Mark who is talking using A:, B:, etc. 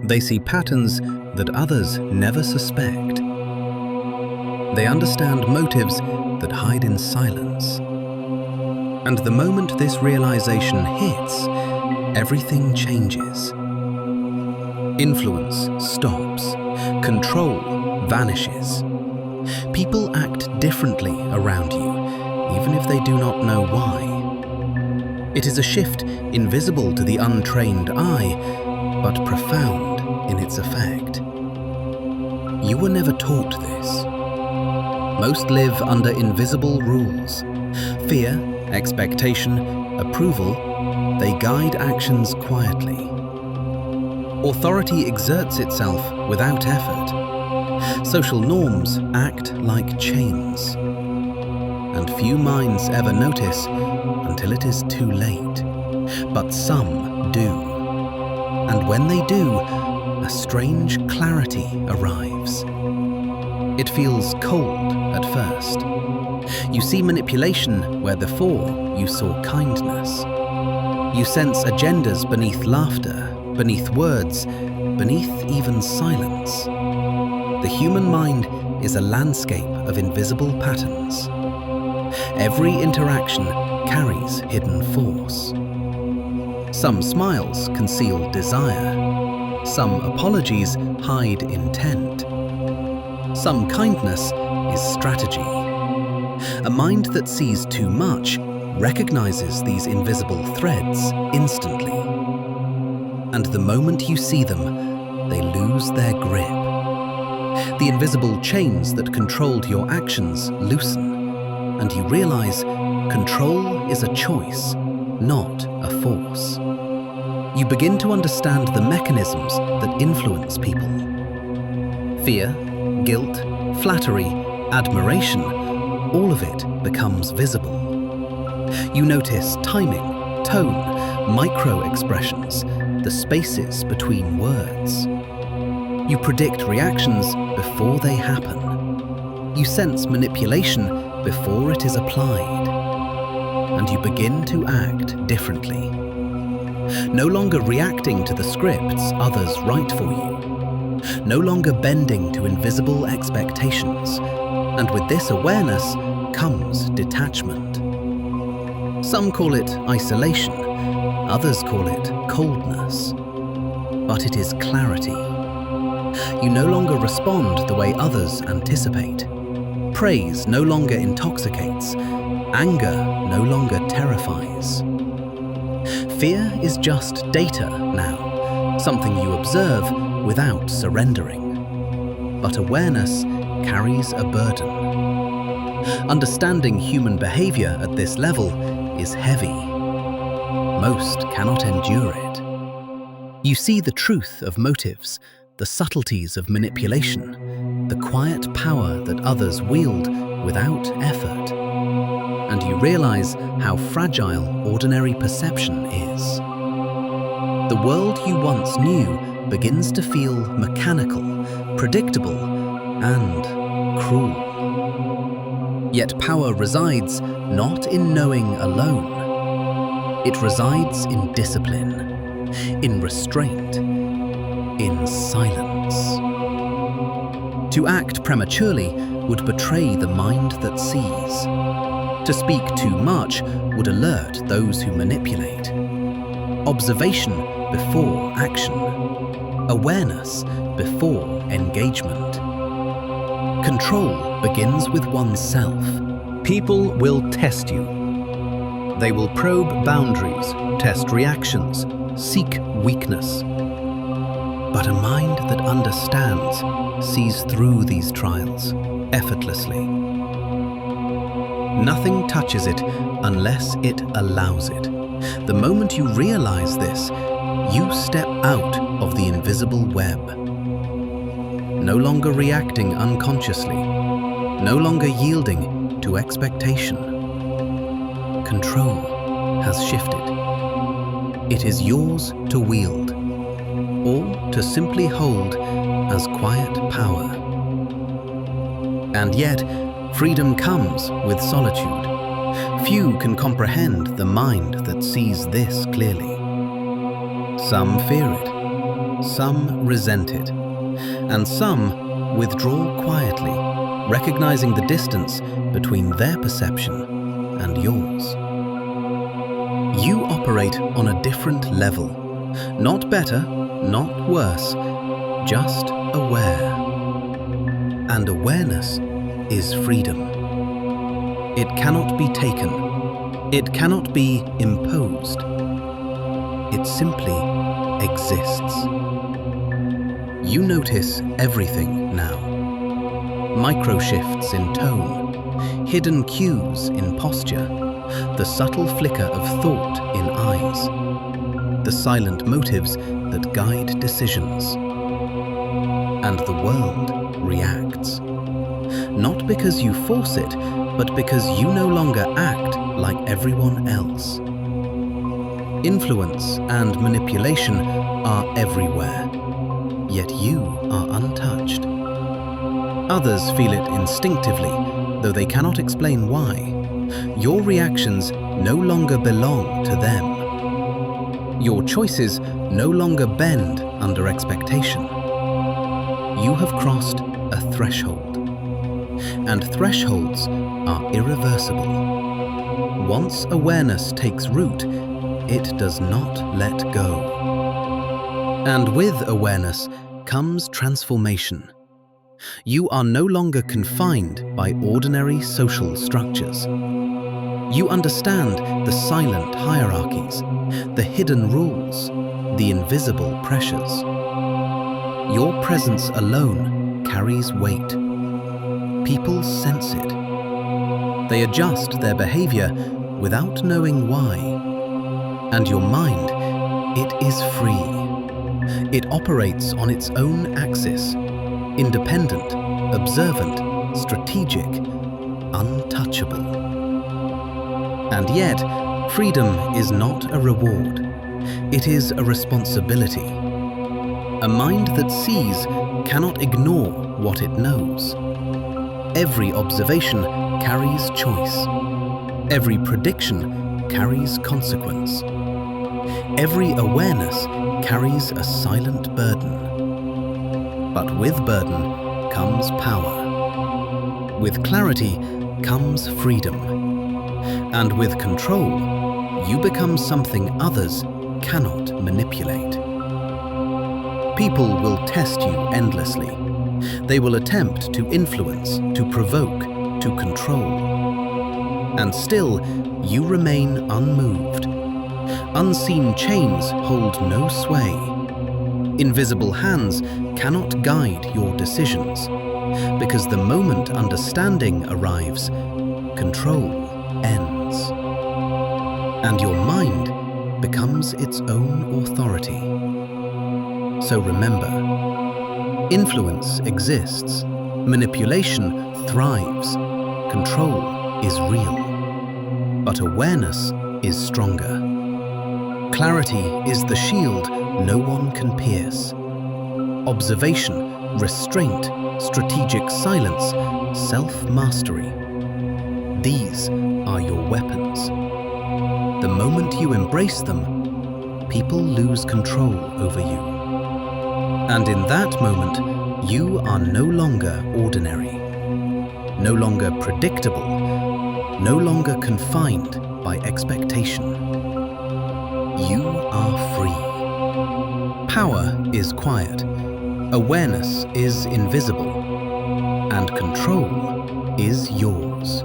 A: They see patterns that others never suspect. They understand motives that hide in silence. And the moment this realization hits, everything changes. Influence stops. Control vanishes. People act differently around you, even if they do not know why. It is a shift invisible to the untrained eye, but profound in its effect. You were never taught this. Most live under invisible rules. Fear, expectation, approval, they guide actions quietly. Authority exerts itself without effort. Social norms act like chains. And few minds ever notice until it is too late. But some do. And when they do, a strange clarity arrives. It feels cold at first. You see manipulation where before you saw kindness. You sense agendas beneath laughter, beneath words, beneath even silence. The human mind is a landscape of invisible patterns. Every interaction carries hidden force. Some smiles conceal desire. Some apologies hide intent. Some kindness is strategy. A mind that sees too much recognizes these invisible threads instantly. And the moment you see them, they lose their grip. The invisible chains that controlled your actions loosen, and you realize control is a choice, not a force. You begin to understand the mechanisms that influence people. Fear, guilt, flattery, admiration, all of it becomes visible. You notice timing, tone, micro-expressions, the spaces between words. You predict reactions before they happen. You sense manipulation before it is applied. And you begin to act differently. No longer reacting to the scripts others write for you. No longer bending to invisible expectations. And with this awareness comes detachment. Some call it isolation, others call it coldness. But it is clarity. You no longer respond the way others anticipate. Praise no longer intoxicates. Anger no longer terrifies. Fear is just data now, something you observe without surrendering. But awareness carries a burden. Understanding human behavior at this level is heavy. Most cannot endure it. You see the truth of motives, the subtleties of manipulation, the quiet power that others wield without effort. And you realize how fragile ordinary perception is. The world you once knew begins to feel mechanical, predictable, and cruel. Yet power resides not in knowing alone. It resides in discipline, in restraint, in silence. To act prematurely would betray the mind that sees. To speak too much would alert those who manipulate. Observation before action. Awareness before engagement. Control begins with oneself. People will test you. They will probe boundaries, test reactions, seek weakness. But a mind that understands sees through these trials effortlessly. Nothing touches it unless it allows it. The moment you realize this, you step out of the invisible web. No longer reacting unconsciously, no longer yielding to expectation. Control has shifted. It is yours to wield, or to simply hold as quiet power. And yet, freedom comes with solitude. Few can comprehend the mind that sees this clearly. Some fear it, some resent it, and some withdraw quietly, recognizing the distance between their perception and yours. You operate on a different level, not better, not worse, just aware. And awareness is freedom. It cannot be taken. It cannot be imposed. It simply exists. You notice everything now. Micro shifts in tone, hidden cues in posture, the subtle flicker of thought in eyes, the silent motives that guide decisions. And the world reacts. Not because you force it, but because you no longer act like everyone else. Influence and manipulation are everywhere, yet you are untouched. Others feel it instinctively, though they cannot explain why. Your reactions no longer belong to them. Your choices no longer bend under expectation. You have crossed a threshold, and thresholds are irreversible. Once awareness takes root, it does not let go. And with awareness comes transformation. You are no longer confined by ordinary social structures. You understand the silent hierarchies, the hidden rules, the invisible pressures. Your presence alone carries weight. People sense it. They adjust their behavior without knowing why. And your mind, it is free. It operates on its own axis, independent, observant, strategic, untouchable. And yet, freedom is not a reward. It is a responsibility. A mind that sees cannot ignore what it knows. Every observation carries choice. Every prediction carries consequence. Every awareness carries a silent burden. But with burden comes power. With clarity comes freedom. And with control, you become something others cannot manipulate. People will test you endlessly. They will attempt to influence, to provoke, to control. And still, you remain unmoved. Unseen chains hold no sway. Invisible hands cannot guide your decisions, because the moment understanding arrives, control ends. And your mind becomes its own authority. So remember, influence exists, manipulation thrives, control is real, but awareness is stronger. Clarity is the shield no one can pierce. Observation, restraint, strategic silence, self-mastery. These are your weapons. The moment you embrace them, people lose control over you. And in that moment, you are no longer ordinary, no longer predictable, no longer confined by expectation. You are free. Power is quiet, awareness is invisible, and control is yours.